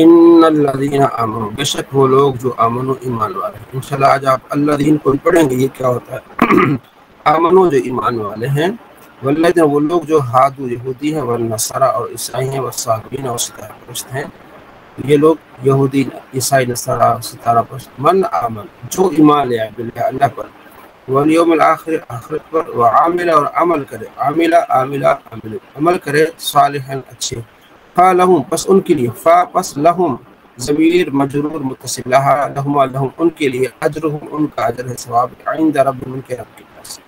ان الذین آمنوا، بے شک وہ لوگ جو آمنوا ایمان والے ہیں۔ انشاءاللہ آج آپ الذین کو پڑھیں گے، یہ کیا ہوتا ہے؟ آمنوا جو ایمان والے ہیں، والذین وہ لوگ جو ہادو یہودی ہیں، والنصارى اور عیسائی ہیں، والصابئین اور ستارہ پرست ہیں، یہ لوگ یہودی عیسائی نصارہ ستارہ پرست، من آمن جو ایمان لے آئے باللہ اللہ پر، والیوم الآخر آخرت پر، وعامل اور عمل کرے، عمل کرے صالحاً اچھے، فَلَهُمْ پس ان کے لیے، پس لہم ضمیر مجرور متصل، لہم ان کے لیے، اجرہم ان کا اجر ہے، ثواب عند ربہم ان کے رب کے پاس،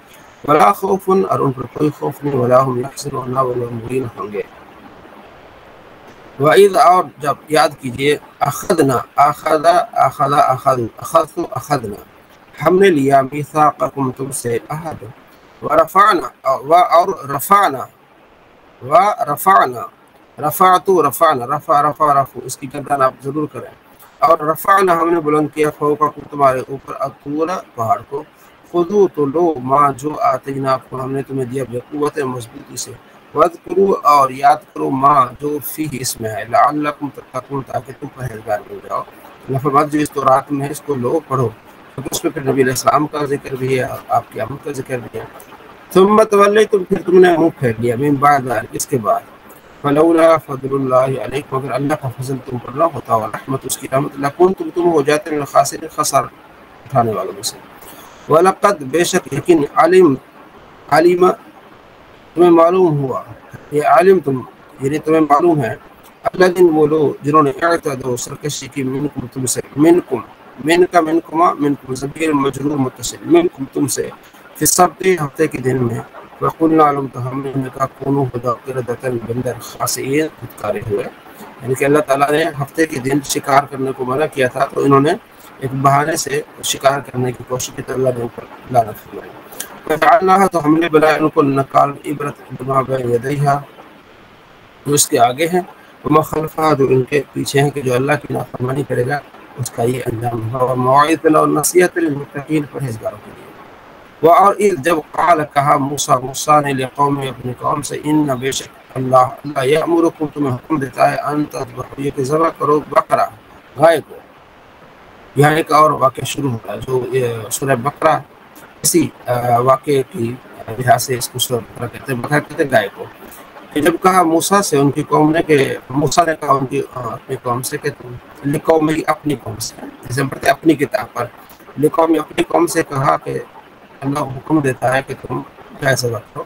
ولا خوف اور ان پر کوئی خوف نہیں، ولا هم يحزنون وہ غمگین ہوں گے۔ وَإِذْ اور جب یاد کیجئے، اخذنا ہم نے لیا میثاقکم تم سے عہد، ورفعنا اور رفعنا رفع اس کی گردان آپ ضرور کریں، اور رفعنا ہم نے بلند کیا فوقکم تمہارے اوپر الطور پہاڑ کو، خذوا تو لو ما جو آتیناکم ہم نے تمہیں دیا بقوت مضبوطی سے، واذکروا اور یاد کرو ما جو فیہ اس میں ہے، لعلکم تتقون تاکہ تم پرہیزگار ہو جاؤ۔ لفظ جو اس تورات میں ہے اس کو لو پڑھو، کیونکہ اس میں پھر نبی علیہ السلام کا ذکر بھی ہے اور آپ کی آمد کا ذکر بھی ہے۔ ثم تولیتم پھر تم نے منہ پھیر لیا، من بعد ذلک اس کے بعد، فلولا فضل اللہ علیکم اگر اللہ کا فضل تم پر نہ ہوتا اور رحمت اس کی رحمت، لکنتم تم ہو جاتے من الخاسرین خسار اٹھانے والوں میں سے۔ وَلَقَدْ بے شک یقین علم تمہیں معلوم ہوا، یہ عالم تم یعنی تمہیں معلوم ہے، الذین وہ لوگ جنہوں نے اعتدوا سرکشی کی، منکم تم سے، منکم ضمیر مجرور متصل، منکم تم سے، فی السبت ہفتے کے دن میں، وقلنا لهم تو ہم نے کہا کونوا ہو جاؤ قردۃ بندر خاسئین پھٹکارے ہوئے، یعنی کہ اللہ تعالیٰ نے ہفتے کے دن شکار کرنے کو منع کیا تھا تو انہوں نے ایک بہانے سے شکار کرنے کی کوشش کی تو اللہ نے اوپر لعنت فرمائی۔ فجعلناها تو ہم نے بنایا ان کو نکال عبرت بما بین یدیہا جو اس کے آگے ہیں، وما خلفہا جو ان کے پیچھے ہیں، کہ جو اللہ کی نافرمانی کرے گا اس کا یہ انجام ہوگا، وموعظۃ اور نصیحت للمتقین پرہیزگاروں کے لیے۔ اور جب قال کہا موسیٰ نے لقوم اپنی قوم سے، ان بے شک اللہ یأمرکم تمہیں حکم دیتا ہے، ان تذبحوا یہ کہ ذبح کرو بقرہ گائے کو۔ یہاں ایک اور واقعہ شروع ہوتا ہے جو سورہ بقرہ اسی واقعے کی لحاظ سے اس کو سورہ بقرہ کہتے ہیں، بقرہ کہتے ہیں گائے کو۔ کہ جب کہا موسیٰ سے ان کی قوم نے، کہ موسیٰ نے کہا ان کی اپنی قوم سے، کہ لقوم اپنی قوم سے، جیسے پڑھتے ہیں اپنی کتاب پر، لقوم اپنی قوم سے کہا کہ اللہ حکم دیتا ہے کہ تم کیسے کرو۔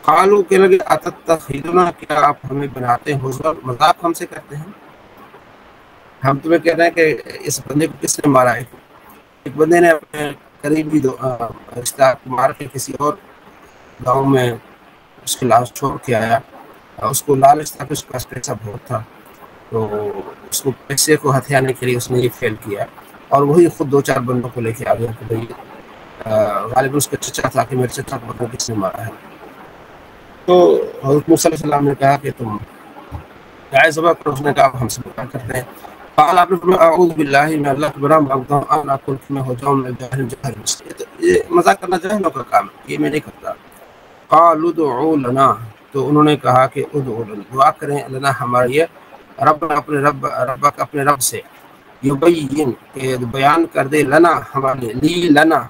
قالوا کہ لگے اتتخذنا کیا آپ ہمیں بناتے ہیں حضوا مذاق ہم سے کرتے ہیں، ہم تمہیں کہہ رہے ہیں کہ اس بندے کو کس نے مارا ہے، ایک بندے نے اپنے قریبی رشتہ مار کے کسی اور گاؤں میں اس کی لاش چھوڑ کے آیا، اس کو لالچ تھا کہ اس کے پاس پیسہ بہت تھا تو اس کو پیسے کو ہتھیانے کے لیے اس نے یہ فیل کیا، اور وہی خود دو چار بندوں کو لے کے آ گیا کہ بھائی غالباً اس کا چچا تھا کہ میرے چچا کو پتہ کس نے مارا ہے۔ تو حضرت موسیٰ علیہ السلام نے کہا کہ تم گائے ذبح کرو، اس نے کہا ہم سے بکا کرتے ہیں۔ قال آپ نے فرمایا اعوذ باللہ میں اللہ کی پناہ مانگتا ہوں ان اکون کہ میں ہو جاؤں من الجاہل جاہل میں، یہ مذاق کرنا جاہلوں کا کام ہے، یہ میں نہیں کرتا۔ قالوا ادعوا لنا تو انہوں نے کہا کہ ادعوا لنا دعا کریں لنا ہمارے لیے، ربنا اپنے ربک اپنے رب سے، یبین کہ بیان کر دے لنا ہمارے لیے، لی لنا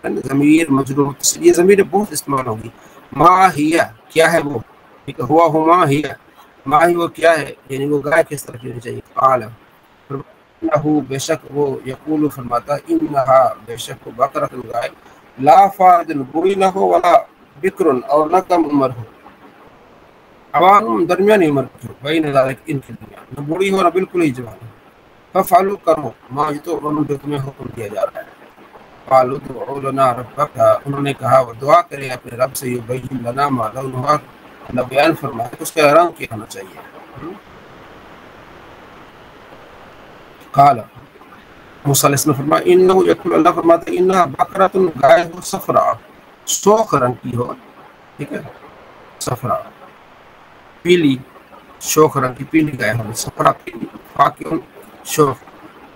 ضمیر مجرور متصل، یہ ضمیر بہت استعمال ہوگی، ما ہی کیا ہے وہ، ہوا ہما ہی ما ہی وہ کیا ہے، یعنی وہ گائے کس طرح کی چاہیے۔ قال انہو بے شک وہ یقول فرماتا، انہا بے شک وہ بقرۃ گائے، لا فارض بوڑھی نہ ہو ولا بکر اور نہ کم عمر ہو، عوام درمیانی عمر کی ہو، بین ذالک ان کے درمیان، نہ بوڑھی ہو نہ بالکل ہی جوان ہو۔ ففعلوا کرو ما یتوعون جو تمہیں حکم دیا جا رہا ہے۔ قالوا ادعوا لنا ربک انہوں نے کہا وہ دعا کرے اپنے رب سے، یبین لنا ما لونھا اللہ بیان فرمائے اس کا رنگ کیا ہونا چاہیے۔ قال موسیٰ علیہ السلام فرمایا انہو یقول اللہ فرماتا ہے انہا بقرۃ گائے ہو صفراء سرخ رنگ کی ہو، ٹھیک ہے، صفراء پیلی شوخ رنگ کی پیلی گائے ہو، صفراء پیلی فاقع شوخ،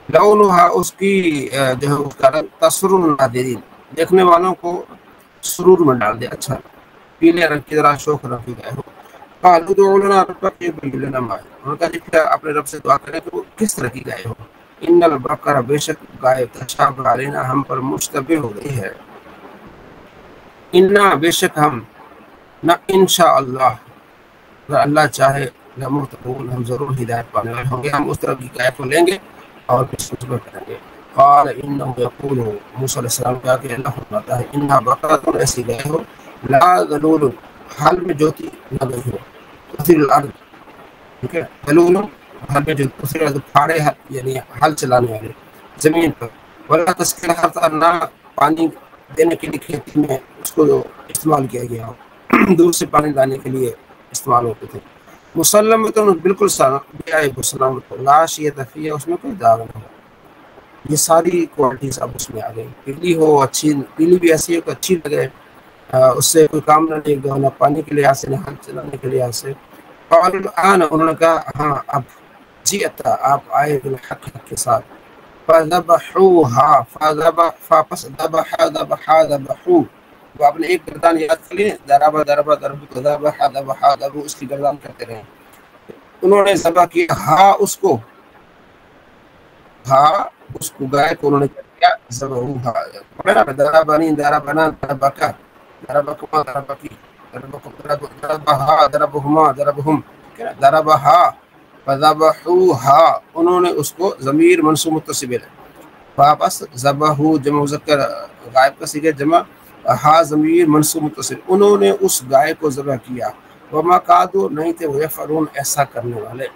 لونھا اس کی جو ہے اس کا رنگ تسر الناظرین دیکھنے والوں کو سرور میں ڈال دے، اچھا پیلے رنگ کی ذرا شوخ رنگ کی گائے ہو۔ قالوا ادع لنا ربك يبين لنا ما هي، انہوں نے کہا جی پھر اپنے رب سے دعا کریں کہ وہ کس طرح کی گائے ہو. ان البقرہ بے شک گائے تشابہ علینا ہم پر مشتبہ ہو گئی ہے. انا بے شک ہم نہ انشاءاللہ اگر اللہ چاہے لمحتمون ہم ضرور ہدایت پانے والے ہوں گے، ہم اس طرح کی گائے کو لیں گے اور پھر اس پر کریں گے. قال انه یقول، موسیٰ علیہ السلام کہا کہ اللہ فرماتا ہے انہا بقرۃ ایسی گائے ہو لا ذلول حال میں جوتی نہ گئی ہو تثیر الارض، ٹھیک ہے، ذلول حال میں جو تثیر الارض پھاڑے یعنی حل چلانے والے زمین پر، ولا تسقی الحرث نہ پانی دینے کے لیے کھیتی میں اس کو استعمال کیا گیا ہو، دور سے پانی لانے کے لیے استعمال ہوتے تھے. مسلمۃ بالکل سلامت، لا شیۃ فیہا اس میں کوئی داغ نہ ہو. یہ ساری کوالٹیز اب اس میں آ گئی. پیلی ہو اچھی، پیلی بھی ایسی ہو کہ اچھی لگے، اس سے کوئی کام نہ لے گا، نہ پانی کے لحاظ سے نہ ہل چلانے کے لحاظ سے. اور انہوں نے کہا ہاں اب جیتا آپ آئے بالحق حق کے ساتھ. فذبحوها فپس ذبحوا وہ آپ نے ایک گردان یاد کر لیے، ضربہ ضربہ ضربہ ذبح ذبح ذبح اس کی گردان کرتے رہے. انہوں نے ذبح کیا ہاں اس کو، ہاں اس کو گائے کو انہوں نے کیا ذبحوها، ضربنی ضربنا ضربکا ضربکما ضربکی ضربها ضربهما ضربهم ضربها فذبحوها انہوں نے اس کو ضمیر منصوب متصل ہے. واپس ذبحو جمع مذکر غائب کا صیغہ جمع، ہا ضمیر منصوب متصل، انہوں نے اس گائے کو ذبح کیا. وما کادوا نہیں تھے وہ یفعلون ایسا کرنے والے.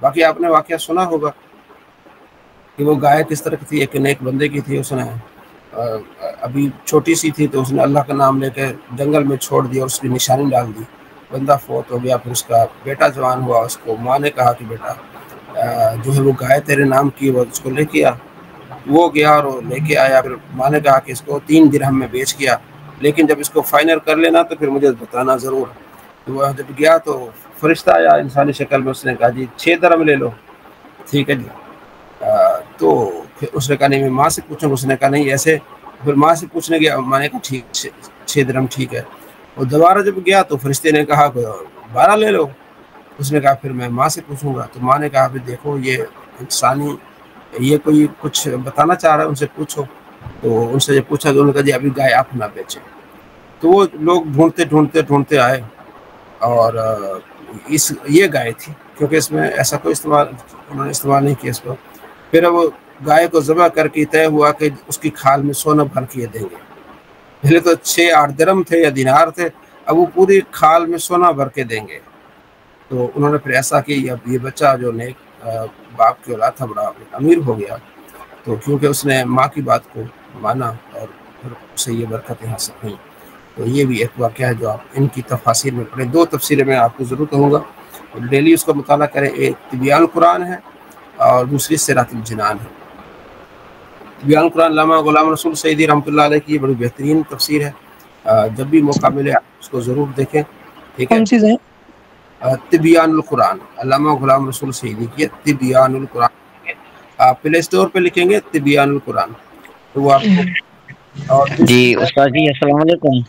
باقی آپ نے واقعہ سنا ہوگا کہ وہ گائے کس طرح کی تھی. ایک نیک بندے کی تھی، اس نے ابھی چھوٹی سی تھی تو اس نے اللہ کا نام لے کے جنگل میں چھوڑ دیا اور اس کی نشانی ڈال دی. بندہ فوت ہو گیا، پھر اس کا بیٹا جوان ہوا، اس کو ماں نے کہا کہ بیٹا جو ہے وہ گائے تیرے نام کی، وہ اس کو لے کے آ. وہ گیا اور لے کے آیا. پھر ماں نے کہا کہ اس کو 3 درہم میں بیچ گیا، لیکن جب اس کو فائنل کر لینا تو پھر مجھے بتانا ضرور. تو وہ جب گیا تو فرشتہ آیا انسانی شکل میں، اس نے کہا جی 6 درہم لے لو. ٹھیک ہے جی. تو پھر اس نے کہا نہیں میں ماں سے پوچھوں گا. اس نے کہا نہیں ایسے. پھر ماں سے پوچھنے گیا، ماں نے کہا ٹھیک 6 درہم ٹھیک ہے. اور دوبارہ جب گیا تو فرشتے نے کہا 12 لے لو. اس نے کہا پھر میں ماں سے پوچھوں گا. تو ماں نے کہا پھر دیکھو یہ انسانی یہ کوئی کچھ بتانا چاہ رہا ہے، ان سے پوچھو. تو ان سے جب پوچھا تو انہوں نے کہا جی ابھی گائے آپ نہ بیچیں. تو وہ لوگ ڈھونڈتے آئے اور یہ گائے تھی، کیونکہ اس میں ایسا کوئی انہوں نے استعمال نہیں کیا اس کو. پھر وہ گائے کو ذبح کر کے طے ہوا کہ اس کی کھال میں سونا بھر کے دیں گے. پہلے تو 6-8 درہم تھے یا دینار تھے، اب وہ پوری کھال میں سونا بھر کے دیں گے. تو انہوں نے پھر ایسا کہ اب یہ بچہ جو نیک باپ کی اولاد تھا بڑا امیر ہو گیا، تو کیونکہ اس نے ماں کی بات کو مانا اور پھر اسے یہ برکتیں حاصل ہوئیں. تو یہ بھی ایک واقعہ ہے جو آپ ان کی تفاسیر میں پڑھیں. 2 تفسیریں میں آپ کو ضرور کہوں گا، ڈیلی اس کا مطالعہ کریں. ایک طبیان القرآن ہے اور دوسری سیرات الجنان ہے. طبیان القرآن علامہ غلام رسول سعیدی رحمۃ اللہ علیہ کی بڑی بہترین تفسیر ہے. جب بھی موقع ملے آپ اس کو ضرور دیکھیں. ٹھیک ہے. کون سی ہے؟ طبیان القرآن علامہ غلام رسول سعیدی کی طبیان القرآن. آپ پلے اسٹور پہ لکھیں گے طبیان القرآن تو وہ آپ کو. اور جی استاد جی السلام علیکم.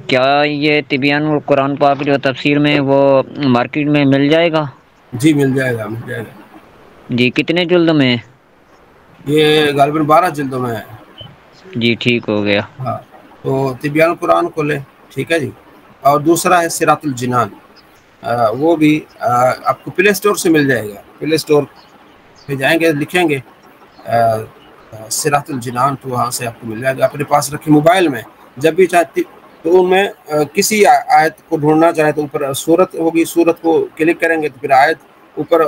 کیا یہ طبیان القرآن پاک جو تفسیر میں وہ مارکیٹ میں مل جائے گا؟ جی مل جائے گا مل جائے گا. جی کتنے جلد میں؟ یہ غالباً 12 جلدوں میں ہے. جی ٹھیک ہو گیا. ہاں تو طبیان القرآن کو لیں. ٹھیک ہے جی. اور دوسرا ہے سیرات الجنان، وہ بھی آپ کو پلے اسٹور سے مل جائے گا. پلے اسٹور پہ جائیں گے لکھیں گے سیرات الجنان تو وہاں سے آپ کو مل جائے گا. اپنے پاس رکھیں موبائل میں، جب بھی چاہتی تو ان میں کسی آیت کو ڈھونڈنا چاہے تو اوپر سورت ہوگی، سورت کو کلک کریں گے تو پھر آیت اوپر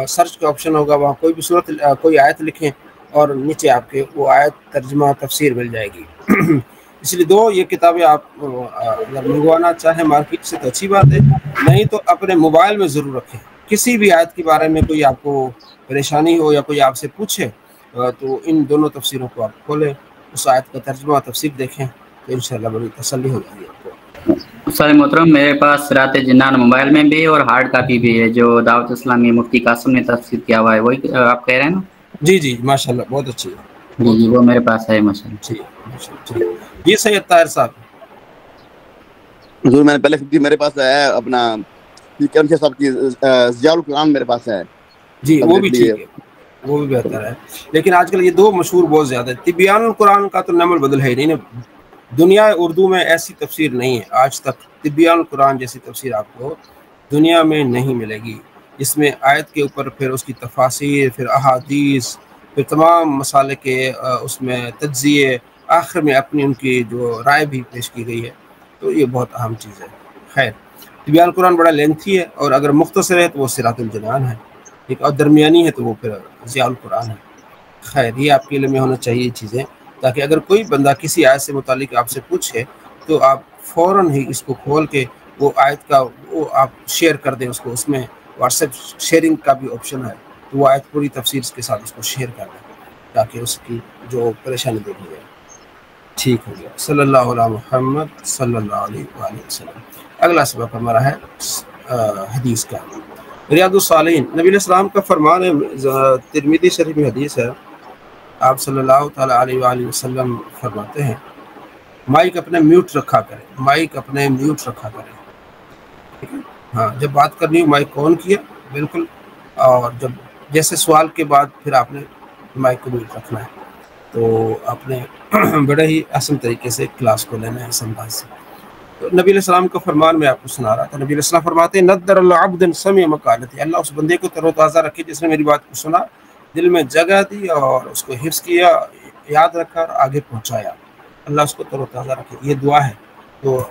سرچ کا آپشن ہوگا، وہاں کوئی بھی سورت کوئی آیت لکھیں اور نیچے آپ کے وہ آیت ترجمہ تفسیر مل جائے گی. اس لیے 2 یہ کتابیں آپ اگر منگوانا چاہیں مارکیٹ سے تو اچھی بات ہے، نہیں تو اپنے موبائل میں ضرور رکھیں. کسی بھی آیت کے بارے میں کوئی آپ کو پریشانی ہو یا کوئی آپ سے پوچھے تو ان دونوں تفسیروں کو آپ کھولیں، اس آیت کا ترجمہ تفسیر دیکھیں تو انشاءاللہ بڑی تسلی ہو جائے گی آپ کو. سر محترم میرے پاس سیرات جنان موبائل میں بھی اور ہارڈ کاپی بھی ہے جو دعوت اسلامی مفتی قاسم نے تفسیر کیا ہوا ہے، وہی آپ کہہ رہے ہیں نا؟ جی جی ماشاءاللہ بہت اچھی ہے. جی وہ میرے پاس ہے ماشاءاللہ. جی جی سید طاہر صاحب. حضور میں نے پہلے خود میرے پاس ہے اپنا کرم شاہ صاحب کی ضیاء القرآن میرے پاس ہے جی وہ بھی ٹھیک ہے، وہ بھی بہتر ہے، لیکن آج کل یہ دو مشہور بہت زیادہ ہے۔ طبیان القرآن کا تو نعم البدل ہے ہی نہیں، دنیا اردو میں ایسی تفسیر نہیں ہے آج تک، طبیان القرآن جیسی تفسیر آپ کو دنیا میں نہیں ملے گی، اس میں آیت کے اوپر پھر اس کی تفاسیر، پھر احادیث، پھر تمام مسالے کے اس میں تجزیے، آخر میں اپنی ان کی جو رائے بھی پیش کی گئی ہے، تو یہ بہت اہم چیز ہے۔ خیر، طبیان القرآن بڑا لینتھی ہے، اور اگر مختصر ہے تو وہ صراط الجنان ہے، ایک اور درمیانی ہے تو وہ پھر ضیاء القرآن ہے۔ خیر، یہ آپ کے علم میں ہونا چاہیے یہ چیزیں، تاکہ اگر کوئی بندہ کسی آیت سے متعلق آپ سے پوچھے تو آپ فوراً ہی اس کو کھول کے وہ آیت کا وہ آپ شیئر کر دیں اس کو، اس میں واٹس ایپ شیئرنگ کا بھی آپشن ہے، تو وہ آیت پوری تفسیر کے ساتھ اس کو شیئر کر دیں تاکہ اس کی جو پریشانی دور ہو جائے۔ ٹھیک ہو گیا، صلی اللہ علیہ محمد صلی اللہ علیہ وآلہ وسلم۔ اگلا سبق ہمارا ہے حدیث کا، ریاض الصالحین۔ نبی علیہ السلام کا فرمان ہے، ترمذی شریف میں حدیث ہے، آپ صلی اللہ تعالیٰ علیہ وآلہ وسلم فرماتے ہیں مائک اپنے میوٹ رکھا کرے، مائک اپنے میوٹ رکھا کرے، ٹھیک ہے؟ ہاں، جب بات کرنی ہو مائک آن کیا بالکل، اور جب جیسے سوال کے بعد پھر آپ نے مائک کو میوٹ رکھنا ہے، تو آپ نے بڑے ہی آسان طریقے سے کلاس کو لینا ہے اس انداز سے۔ تو نبی علیہ السلام کا فرمان میں آپ کو سنا رہا تھا، نبی علیہ السلام فرماتے ہیں نذر اللہ عبد سمع مقالتی، اللہ اس بندے کو تر و تازہ رکھے جس نے میری بات کو سنا، دل میں جگہ دی اور اس کو حفظ کیا، یاد رکھا اور آگے پہنچایا، اللہ اس کو تر و تازہ رکھے، یہ دعا ہے۔ تو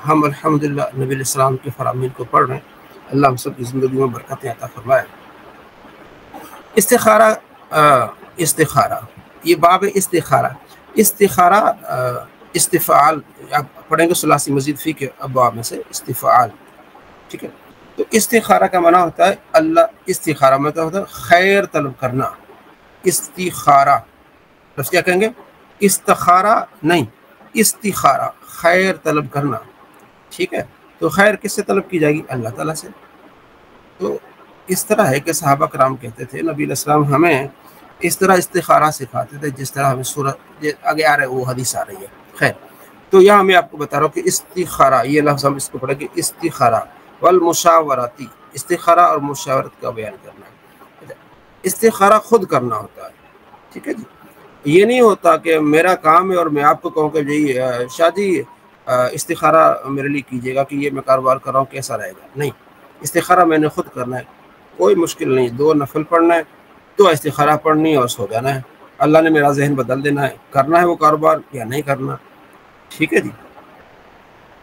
ہم الحمدللہ نبی علیہ السلام کے فرامین کو پڑھ رہے ہیں، اللہ ہم سب کی زندگی میں برکتیں عطا فرمائے۔ استخارہ، استخارہ، یہ باب استخارہ، استخارہ استفعال، آپ پڑھیں گے ثلاثی مزید فی کے ابواب میں سے استفعال، ٹھیک ہے؟ تو استخارہ کا معنی ہوتا ہے اللہ، استخارہ مطلب ہوتا ہے خیر طلب کرنا، استخارہ بس کیا کہیں گے، استخارہ نہیں، استخارہ خیر طلب کرنا، ٹھیک ہے؟ تو خیر کس سے طلب کی جائے گی؟ اللہ تعالیٰ سے۔ تو اس طرح ہے کہ صحابہ کرام کہتے تھے نبی علیہ السلام ہمیں اس طرح استخارہ سکھاتے تھے جس طرح ہمیں سورت آگے آ رہا ہے وہ حدیث آ رہی ہے۔ خیر، تو یہاں میں آپ کو بتا رہا ہوں کہ استخارہ، یہ لفظ ہم اس کو پڑھیں گے استخارہ والمشاورتی، استخارہ اور مشاورت کا بیان کرنا ہے۔ استخارہ خود کرنا ہوتا ہے، ٹھیک ہے جی، یہ نہیں ہوتا کہ میرا کام ہے اور میں آپ کو کہوں کہ جی شاہ جی استخارہ میرے لیے کیجیے گا کہ یہ میں کاروبار کر رہا ہوں کیسا رہے گا، نہیں، استخارہ میں نے خود کرنا ہے، کوئی مشکل نہیں، 2 نفل پڑھنا ہے، تو استخارہ پڑھنی ہے اور سو جانا ہے، اللہ نے میرا ذہن بدل دینا ہے، کرنا ہے وہ کاروبار یا نہیں کرنا، ٹھیک ہے جی۔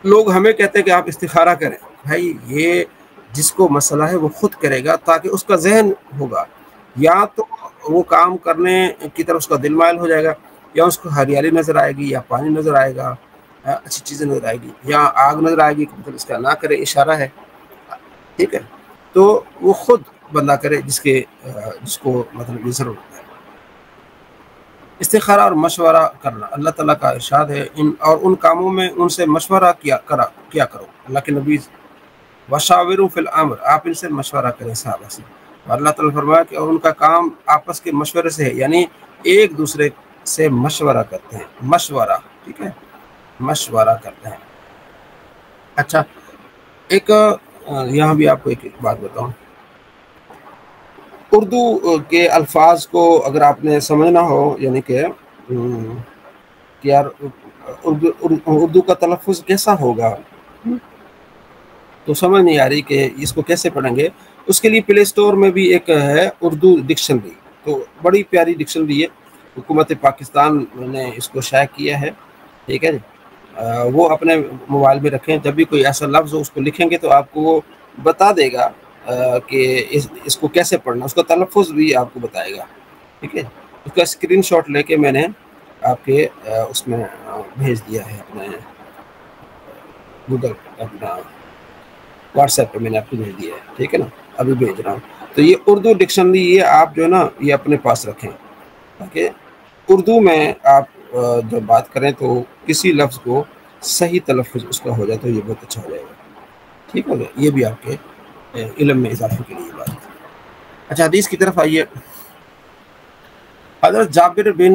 لوگ ہمیں کہتے ہیں کہ آپ استخارہ کریں، بھائی یہ جس کو مسئلہ ہے وہ خود کرے گا تاکہ اس کا ذہن ہوگا، یا تو وہ کام کرنے کی طرف اس کا دل مائل ہو جائے گا، یا اس کو ہریالی نظر آئے گی، یا پانی نظر آئے گا، اچھی چیزیں نظر آئے گی، یا آگ نظر آئے گی، مطلب اس کا نہ کرے اشارہ ہے، ٹھیک ہے؟ تو وہ خود بندہ کرے جس کو مطلب یہ ضرورت ہے۔ استخارہ اور مشورہ کرنا، اللہ تعالیٰ کا ارشاد ہے ان کاموں میں ان سے مشورہ کیا کرو، اللہ کے نبی وشاوروا فی الامر، آپ ان سے مشورہ کریں صحابہ سے، اور اللہ تعالیٰ فرمایا کہ اور ان کا کام آپس کے مشورے سے ہے، یعنی ایک دوسرے سے مشورہ کرتے ہیں، مشورہ، ٹھیک ہے، مشورہ کرتے ہیں۔ اچھا، ایک یہاں بھی آپ کو ایک بات بتاؤں، اردو کے الفاظ کو اگر آپ نے سمجھنا ہو، یعنی کہ یار اردو کا تلفظ کیسا ہوگا، تو سمجھ نہیں آ رہی کہ اس کو کیسے پڑھیں گے، اس کے لیے پلے اسٹور میں بھی ایک ہے اردو ڈکشنری، تو بڑی پیاری ڈکشنری ہے، حکومت پاکستان نے اس کو شائع کیا ہے، ٹھیک ہے جی، وہ اپنے موبائل میں رکھیں، جب بھی کوئی ایسا لفظ ہو اس کو لکھیں گے تو آپ کو وہ بتا دے گا کہ اس کو کیسے پڑھنا، اس کا تلفظ بھی آپ کو بتائے گا، ٹھیک ہے۔ اس کا اسکرین شاٹ لے کے میں نے آپ کے اس میں بھیج دیا ہے، اپنے گوگل اپنا واٹس ایپ پہ میں نے آپ کو بھیج دیا ہے، ٹھیک ہے نا، ابھی بھیج رہا ہوں۔ تو یہ اردو ڈکشنری، یہ آپ جو ہے نا یہ اپنے پاس رکھیں، تاکہ اردو میں آپ جب بات کریں تو کسی لفظ کو صحیح تلفظ اس کا ہو جائے تو یہ بہت اچھا ہو جائے گا، ٹھیک ہو گیا، یہ بھی آپ کے علم میں اضافے کے لیے بات ہے۔ اچھا، حدیث کی طرف آئیے۔ حضرت جابر بن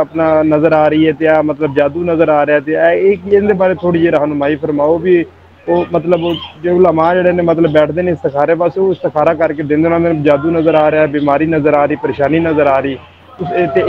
ਆਪਣਾ ਨਜ਼ਰ ਆ ਰਹੀ ਹੈ ਤੇ ਆ ਮਤਲਬ ਜਾਦੂ ਨਜ਼ਰ ਆ ਰਿਹਾ ਤੇ ਇਹ ਕੀ, ਇਹਦੇ ਬਾਰੇ ਥੋੜੀ ਜਿਹੀ ਰਹਿਨੁਮਾਈ ਫਰਮਾਓ ਵੀ ਉਹ ਮਤਲਬ ਜੋ ਉਲਮਾ ਜਿਹੜੇ ਨੇ ਮਤਲਬ ਬੈਠਦੇ ਨੇ ਇਸਤਿਖਾਰੇ ਬਸ ਉਹ ਇਸਤਿਖਾਰਾ ਕਰਕੇ ਦਿੰਦੇ, ਉਹਨਾਂ ਨੂੰ ਜਾਦੂ ਨਜ਼ਰ ਆ ਰਿਹਾ, ਬਿਮਾਰੀ ਨਜ਼ਰ ਆ ਰਹੀ, ਪਰੇਸ਼ਾਨੀ ਨਜ਼ਰ ਆ ਰਹੀ, ਤੇ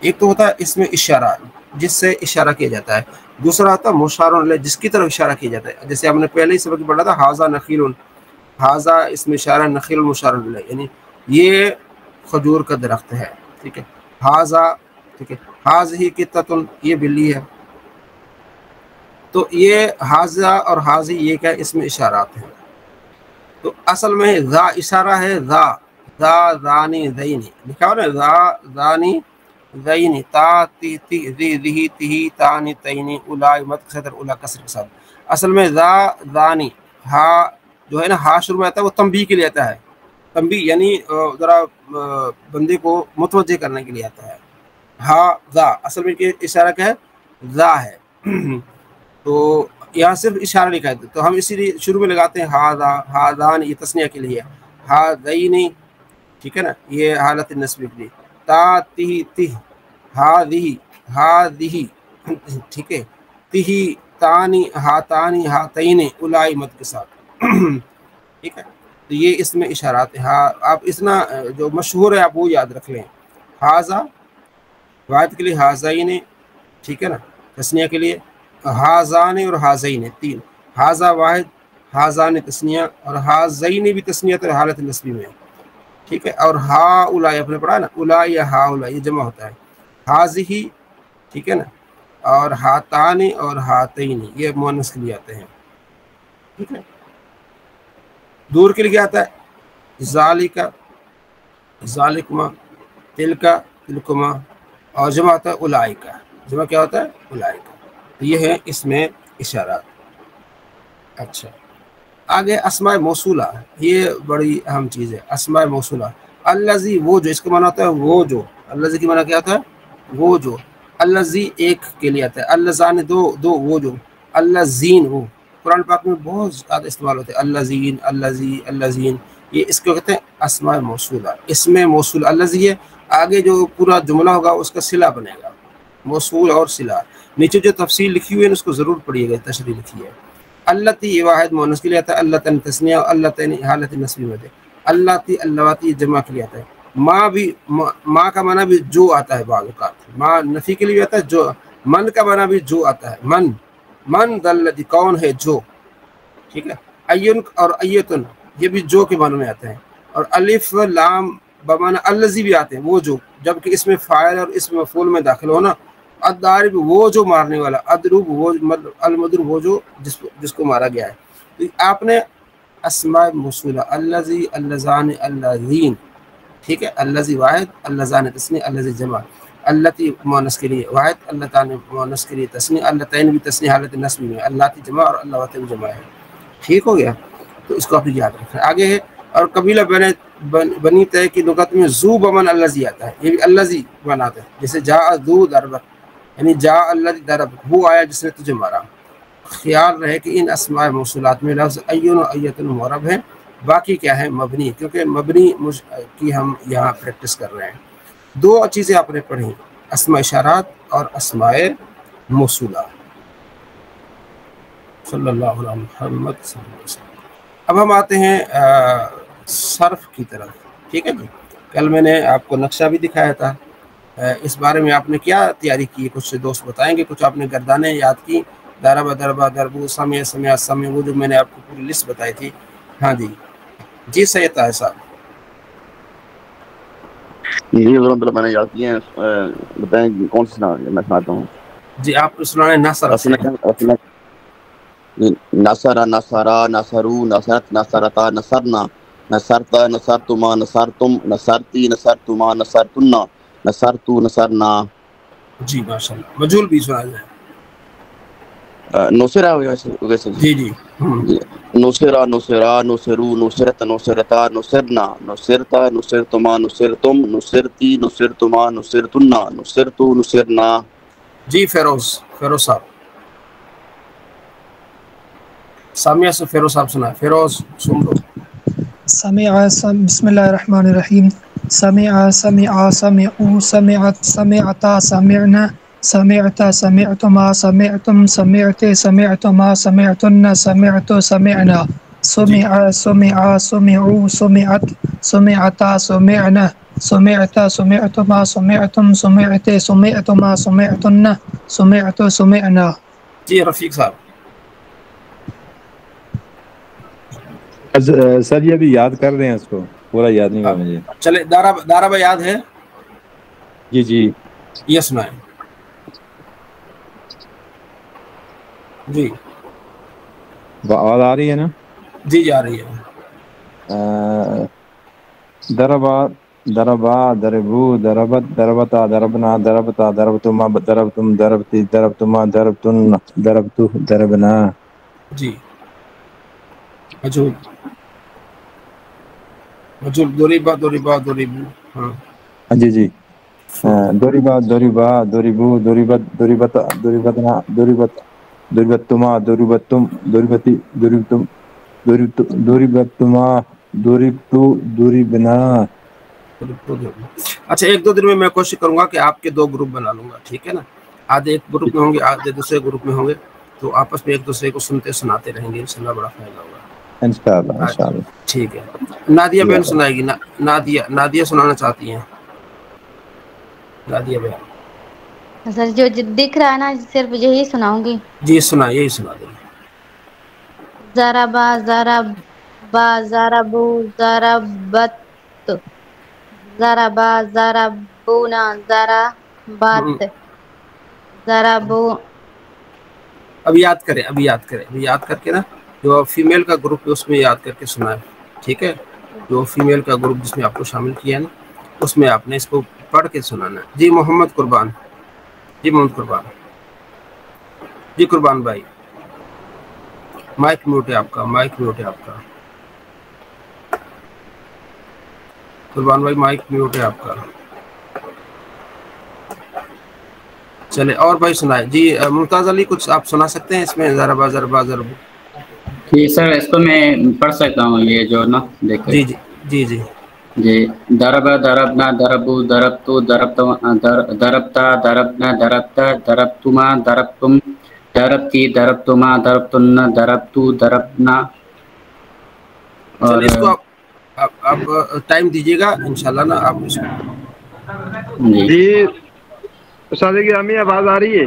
ایک تو ہوتا ہے اس میں اشارہ جس سے اشارہ کیا جاتا ہے، دوسرا ہوتا ہے مشار علیہ جس کی طرف اشارہ کیا جاتا ہے، جیسے ہم نے پہلے ہی سبق پڑھا تھا حاذا نخیل، حاذا اس میں اشارہ، نخیل مشار علیہ یعنی یہ کھجور کا درخت ہے، ٹھیک ہے، حاذا، ٹھیک ہے، حاذہ قطۃ یہ بلی ہے، تو یہ حاذا اور حاذی یہ کیا اس میں اشارات ہیں، تو اصل میں ذا اشارہ ہے، ذا ذا ذانی ذینی لکھا ہو نا، ذا ذانی ذینی، تا تی تی ذی ذی تی تانی تینی اولائے مد کے ساتھ اولا کسر کے ساتھ، اصل میں ذا ذانی ہا جو ہے نا ہا شروع میں آتا ہے وہ تنبیہ کے لیے آتا ہے، تنبیہ یعنی ذرا بندے کو متوجہ کرنے کے لیے آتا ہے، ہا ذا اصل میں اشارہ کیا ہے، ذا ہے، تو یہاں صرف اشارہ لکھا ہے، تو ہم اسی لیے شروع میں لگاتے ہیں ہاذا، ہاذان یہ تسنیہ کے لیے، ہاذینی، ٹھیک ہے نا، یہ حالت نصب کے لیے، تا تی تی ہاذہ ہاذہ، ٹھیک ہے، تہی تانی ہاتانی ہاتین اولائے مد کے ساتھ، ٹھیک ہے، تو یہ اس میں اشارات ہیں، ہاں آپ اتنا جو مشہور ہے آپ وہ یاد رکھ لیں، ہاذا واحد کے لیے ہاذین، ٹھیک ہے نا، تسنیہ کے لیے ہاذان اور ہاذین تین، ہاذا واحد، ہاذان تسنیہ اور ہاذین بھی تسنیہ تو حالت نصبی میں، ٹھیک ہے، اور ہا اولائے آپ نے پڑھا نا، اولائے یا ہا اولائے یہ جمع ہوتا ہے، حاذہ، ٹھیک ہے نا، اور ہاتان اور ہاتین یہ مؤنث کے لیے آتے ہیں، ٹھیک ہے، دور کے لیے کیا آتا ہے، ذالکا ذالکما، تلکا تلکما، اور جمع ہوتا ہے اولائکا، جمع کیا ہوتا ہے اولائکا، یہ ہے اس میں اشارات۔ اچھا آگے اسماء موصولہ، یہ بڑی اہم چیز ہے، اسماء موصولہ، الذی وہ جو، اس کا معنی ہوتا ہے وہ جو، الذی کی معنی کیا ہوتا ہے وہ جو، الذی ایک کے لیے آتا ہے، اللذان دو وہ جو، اللذین وہ، قرآن پاک میں بہت زیادہ استعمال ہوتے ہیں، اللذین اللذی اللذین، یہ اس کو کہتے ہیں اسماء موصولہ، اسم موصول الذی ہے، آگے جو پورا جملہ ہوگا اس کا صلہ بنے گا، موصول اور صلہ، نیچے جو تفصیل لکھی ہوئی ہے اس کو ضرور پڑھیے گا، تشریح لکھی ہے، اللتی یہ واحد مؤنث کے لیے آتا ہے، اللتن تسنیہ، اللتین حالت نصبی میں، اللتی اللواتی جمع کے لیے آتا ہے، ماں بھی ماں کا معنی بھی جو آتا ہے، بعض اوقات ماں نفی کے لیے بھی آتا ہے، جو من کا معنی بھی جو آتا ہے، من دلتی کون ہے جو، ٹھیک ہے، ایون اور ایتن یہ بھی جو کے معنی میں آتے ہیں، اور الف لام بمعنی الذی بھی آتے ہیں وہ جو، جبکہ اس میں فاعل اور اس میں مفعول میں داخل ہونا، الضارب وہ جو مارنے والا، اضرب وہ المضروب وہ جو جس کو مارا گیا ہے، تو آپ نے اسماء موصولہ الذی اللذان اللذین، ٹھیک ہے، الذی واحد، اللذان تسنیہ، الذی جمع، اللتی مؤنث کے لیے واحد، اللتان مؤنث کے لیے تسنیہ، اللتین بھی تسنیہ حالت نصبی میں، اللتی جمع اور اللواتی بھی جمع ہے، ٹھیک ہو گیا، تو اس کو آپ یاد رکھیں۔ آگے ہے اور قبیلہ بنی طے کی لغت میں ذو بمن الذی آتا ہے، یہ بھی الذی بناتا ہے، جیسے جاء ذو ضربت یعنی جاء الذی ضرب، وہ آیا جس نے تجھے مارا۔ خیال رہے کہ ان اسماء موصولات میں لفظ ایون و ایتن معرب ہے، باقی کیا ہے مبنی، کیونکہ مبنی کی ہم یہاں پریکٹس کر رہے ہیں۔ دو چیزیں آپ نے پڑھی، اسماء اشارات اور اسماء موصولہ۔ صلی اللہ علیہ محمد صلی اللہ علیہ وسلم۔ اب ہم آتے ہیں صرف کی طرف، ٹھیک ہے جی، کل میں نے آپ کو نقشہ بھی دکھایا تھا، اس بارے میں آپ نے کیا تیاری کی، کچھ دوست بتائیں گے، کچھ آپ نے گردانیں یاد کی، دربا دربا دربو، سمع سمع سمع، وہ جو میں نے آپ کو پوری لسٹ بتائی تھی، ہاں جی جی سید طاہر صاحب۔ جی الحمدللہ میں نے یاد کیے ہیں، بتائیں کون سی سنا، میں سناتا ہوں جی آپ سنائیں نصر سے۔ نصر نصرا نصرو نصرت نصرتا نصرنا نصرتا نصرتما نصرتم نصرتی نصرتما نصرتنا نصرتو نصرنا۔ جی ماشاء اللہ، مجھول بھی سنا جائے۔ نصرہ ویسے جی جی نصرہ نصرا نصرو نصرت نصرتا نصرنا نصرتا نصرتما نصرتم نصرتی نصرتما نصرتنا نصرتو نصرنا۔ جی فیروز صاحب، سامیہ سے فیروز صاحب سنا، فیروز سن لو۔ بسم اللہ الرحمن الرحیم، سمع سمع سمعوا سمعت سمعتا سمعنا سمعت سمعتما سمعتم سمعت سمعتما سمعتن سمعت سمعنا سمع سمع سمعوا سمعت سمعتا سمعنا سمعت سمعتما سمعتم سمعت سمعتما سمعتن سمعت سمعنا. جی رفیق صاحب. سر یہ ابھی یاد کر رہے ہیں اس کو, پورا یاد نہیں ہوا مجھے. چلے دارا یاد ہے؟ جی جی یہ سنائیں. جی آواز آ رہی ہے نا؟ جی جا رہی ہے. دربا دربا دربو دربت دربتا دربنا دربتا دربتما دربتم دربتی دربتما دربتن دربتو دربنا. جی مجھول دوریبا دوریبا دوریبو. ہاں جی جی دوریبا دوریبا دوریبو دوریبت دوریبتا دوریبتنا دوریبت دوریبتما دوریبتم دوریبتی دوریبتم دوریبتما دوریبتو دوریبنا. اچھا 1-2 دن میں کوشش کروں گا کہ آپ کے 2 گروپ بنا لوں گا, ٹھیک ہے نا. آدھے ایک گروپ میں ہوں گے, آدھے دوسرے گروپ میں ہوں گے, تو آپس میں ایک دوسرے کو سنتے سناتے رہیں گے, انشاءاللہ بڑا فائدہ ہوگا. انشاءاللہ. ٹھیک ہے. نادیہ بہن سنائے گی. نادیہ سنانا چاہتی ہیں. نادیہ بہن. سر جو دکھ رہا ہے نا صرف یہی سناؤں گی. جی سنا, یہی سنا دیں. ضربا ضربا ضربو ضربت ضربا ضربونا ضربات ضربو. اب یاد یاد کر کے نا, جو فیمیل کا گروپ ہے اس میں یاد کر کے سنائیں, ٹھیک ہے. جو فیمیل کا گروپ جس میں آپ کو شامل کیا ہے نا, اس میں آپ نے اس کو پڑھ کے سنانا ہے. جی محمد قربان. جی محمد قربان. جی قربان بھائی مائک میوٹ ہے آپ کا, مائک میوٹ ہے آپ کا. قربان بھائی مائک میوٹ ہے آپ کا. چلے اور بھائی سنائے. جی ممتاز علی کچھ آپ سنا سکتے ہیں اس میں؟ ضربا ضربا ضرب. جی سر اس کو میں پڑھ سکتا ہوں, یہ جو نا دیکھ جی جی جی جی جی. دربا دربنا دربو دربتو دربتا دربنا دربتا دربتما دربتم دربتی دربتما دربتن دربتو دربنا. چلے اور اس کو آپ ٹائم دیجیے گا انشاءاللہ نا. آپ اس کو جی استاد گرامی آواز آ رہی ہے؟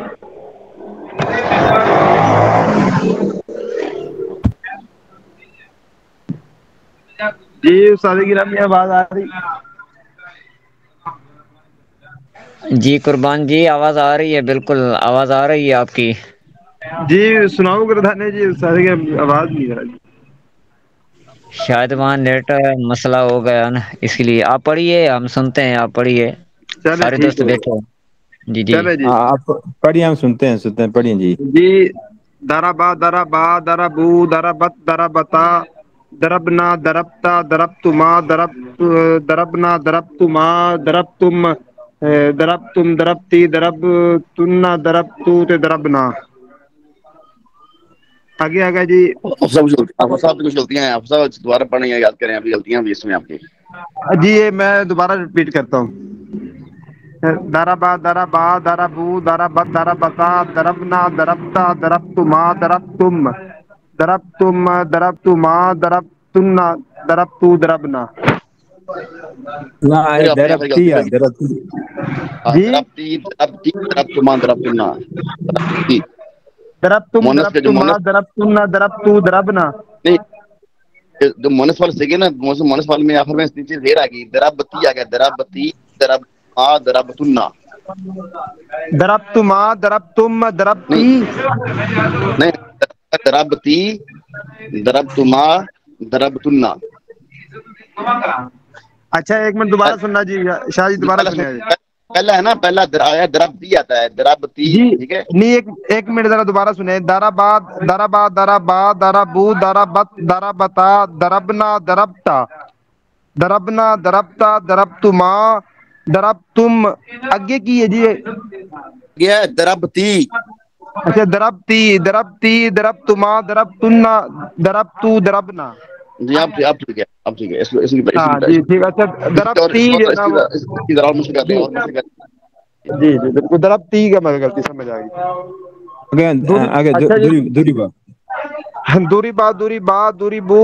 جی استاد گرامی آواز آ رہی؟ جی قربان جی آواز آ رہی ہے, بالکل آواز آ رہی ہے آپ کی. جی سناؤ گردانے جی, استاد کی آواز نہیں آ رہی. شاید وہاں نیٹ مسئلہ ہو گیا نا, اس لیے آپ پڑھیے, ہم سنتے ہیں, آپ پڑھیے. چلے سارے ٹھیک دوست ہے. بیٹھے. جی جی چلے جی. آپ پڑھیے, ہم سنتے ہیں پڑھیے جی. جی دربا دربا دربو دربت دربتا دربنا دربتا دربتما دربنا دربتما دربتم دربتم دربتی دربتن دربتو دربنا. آگے جی. آپ صاحب کچھ غلطیاں ہیں, آپ صاحب دوبارہ پڑھیں یا یاد کریں, ابھی غلطیاں بھی اس میں آپ کی. جی یہ میں دوبارہ ریپیٹ کرتا ہوں. دربا دربا دربو دربت دربتا دربنا دربتا دربتما دربتم دربتم دربتما دربتن دربتو دربنا. پھر آپ نے غلطی کر دی. جی دربتی دربتی دربتما دربتنا دربتی دربتم مونس کے جو دربتما مونس دربتن دربتو دربنا. نہیں, جو مونس والے سیکھے نا, مونس والے میں آخر میں نیچے زیر آ گئی, دربتی آ گیا, دربتی دربتما دربتنا. دربتما دربتم نہیں دربتی. نہیں, دربتی دربتما دربتنا. اچھا ایک منٹ دوبارہ سننا جی, شاہ جی دوبارہ سنیں. پہلا ہے نا, پہلا آیا دربتی آتا ہے, دربتی, جی ٹھیک ہے. نہیں, ایک منٹ ذرا دوبارہ سنیں. دربا دربا دربا دربو دربت دربتا دربنا دربتا دربنا دربتا دربتما دربتم. آگے کی ہے جی یہ ہے دربتی. اچھا دربتی دربتی دربتما دربتن دربتو دربنا. جی آپ ٹھیک ہے, آپ ٹھیک ہے. اس ہاں جی ٹھیک ہے. اچھا دربتی جو ہے نا وہ کی ذرا اور مشکل کرتے ہیں, اور مشکل کرتے جی جی بالکل دربتی کا میں غلطی سمجھ آ گئی. آگے اچھا جی دوری با دوری با دوری بو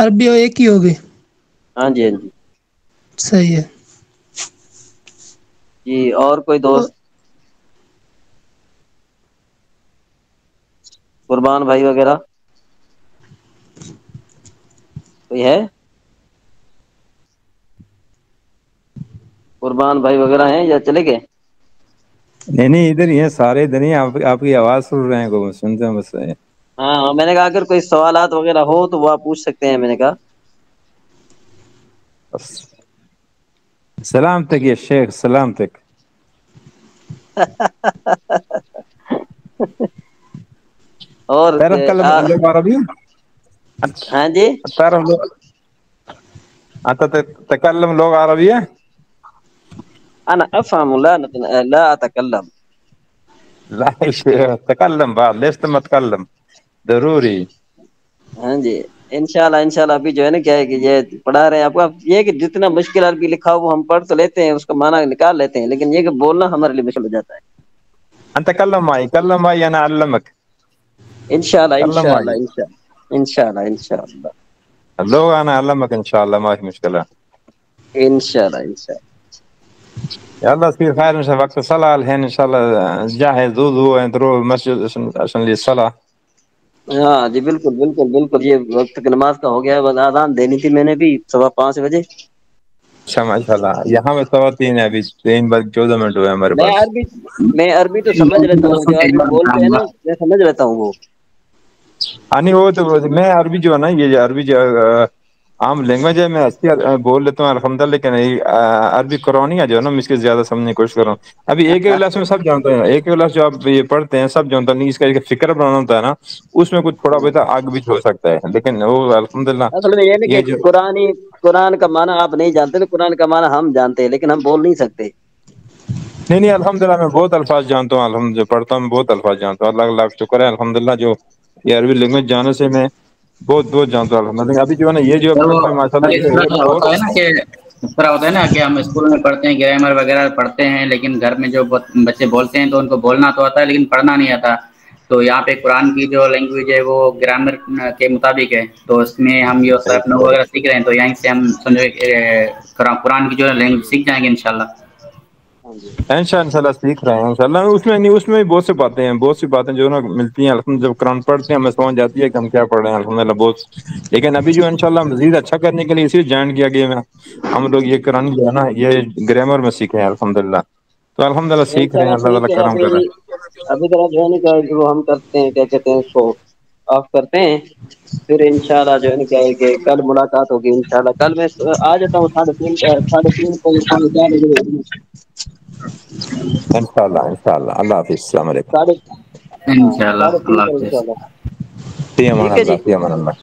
عربی اور ایک ہی ہوگی. ہاں جی ہاں جی صحیح ہے. جی اور کوئی دوست قربان بھائی وغیرہ کوئی ہے؟ قربان بھائی وغیرہ ہیں یا چلے گئے؟ نہیں ادھر ہی ہیں سارے ادھر ہی. آپ کی آواز سن رہے ہیں کو سنتے ہیں بس. ہاں میں نے کہا اگر کوئی سوالات وغیرہ ہو تو وہ آپ پوچھ سکتے ہیں. میں نے کہا سلامتك يا شيخ سلامتك. اور تعرف تكلم اللغة العربية؟ ہاں جی تعرف أنت تتكلم لغة عربية؟ انا افهم لا اتكلم. لا يا شيخ تكلم بعد ليش ما تتكلم ضروري. ہاں جی انشاءاللہ ابھی جو ہے نا کیا ہے کہ یہ پڑھا رہے ہیں آپ کو. اب یہ کہ جتنا مشکل عربی لکھا ہو وہ ہم پڑھ تو لیتے ہیں, اس کا معنی نکال لیتے ہیں, لیکن یہ کہ بولنا ہمارے لیے مشکل ہو جاتا ہے. أنت كلم معي أنا أعلمك. انشاءاللہ كلم انشاءاللہ معي انشاءاللہ انشاءاللہ اللغة أنا أعلمك إن شاء الله ما في مشكلة. انشاءاللہ يلا تصير خير إن شاء الله. وقت الصلاة الحين إن شاء الله جاهز وضوء تروح المسجد عشان للصلاة. ہاں جی بالکل بالکل بالکل. یہ وقت کی نماز کا ہو گیا ہے. بس اذان دینی تھی میں نے بھی 5:15 بجے. اچھا ماشاء اللہ. یہاں میں 3:15 ہے, ابھی 3:14 ہوئے ہمارے میں پاس. عربی میں عربی تو سمجھ لیتا ہوں, جو عربی بولتے ہیں نا میں سمجھ لیتا ہوں وہ. نہیں وہ تو میں عربی جو ہے نا یہ عربی جو عام لینگویج ہے میں اچھی بول لیتا ہوں الحمدللہ, لیکن عربی قرآنی ہے جو ہے نا میں اس کے زیادہ سمجھنے کی کوشش کر رہا ہوں. ابھی ایک کلاس میں سب جانتے ہیں, ایک کلاس جو آپ یہ پڑھتے ہیں سب جانتے ہیں, اس کا ایک فکر بنانا ہوتا ہے نا اس میں کچھ تھوڑا بہت آگ بھی ہو سکتا ہے, لیکن وہ الحمدللہ اصل میں یہ نہیں یہ کہ جو قرآن کا معنی آپ نہیں جانتے تو قرآن کا معنی ہم جانتے ہیں لیکن ہم بول نہیں سکتے. نہیں الحمدللہ میں بہت الفاظ جانتا ہوں, الحمد پڑھتا ہوں بہت الفاظ جانتا ہوں. اللہ اللہ شکر ہے الحمدللہ جو یہ عربی لینگویج جانے سے میں بہت جانتا ہوں الحمدللہ. ابھی جو ہے نا یہ جو تو پڑھ رہے ہیں ماشاءاللہ اس طرح یہ ہوتا ہے بہت نا کہ اس طرح ہوتا ہے نا کہ ہم اسکول میں پڑھتے ہیں گرامر وغیرہ پڑھتے ہیں, لیکن گھر میں جو بچے بولتے ہیں تو ان کو بولنا تو آتا ہے لیکن پڑھنا نہیں آتا. تو یہاں پہ قرآن کی جو لینگویج ہے وہ گرامر کے مطابق ہے, تو اس میں ہم یہ صحیح صرف وغیرہ سیکھ رہے ہیں, تو یہیں سے ہم سمجھو قرآن کی جو ہے لینگویج سیکھ جائیں گے انشاءاللہ. انشاءاللہ سیکھ رہے ہیں انشاءاللہ. اس میں نہیں, اس میں بھی بہت سی باتیں جو ہے نا ملتی ہیں الحمد. جب قرآن پڑھتے ہیں ہمیں سمجھ جاتی ہے کہ ہم کیا پڑھ رہے ہیں الحمدللہ بہت. لیکن ابھی جو انشاءاللہ مزید اچھا کرنے کے لیے اسی جوائن کیا گیا ہے ہم لوگ. یہ قرآن جو ہے نا یہ گرامر میں سیکھے ہیں الحمدللہ, تو الحمدللہ سیکھ رہے ہیں, انشاءاللہ اللہ ٹھیک تعالیٰ ہے. کرم کر رہے ابھی ذرا جو ہے نا کہ وہ ہم کرتے ہیں کیا کہتے ہیں اس کو آف کرتے ہیں, پھر انشاءاللہ جو ہے نا کیا ہے کہ کل ملاقات ہوگی انشاءاللہ. کل میں آ جاتا ہوں 3:30 4 بجے. ہیں انشاءاللہ. اللہ حافظ, السلام علیکم. ہاں انشاءاللہ 3:30 اللہ پر حافظ. انشاءاللہ. فی امان ٹھیک ہے جی. اللہ, فی امان اللہ.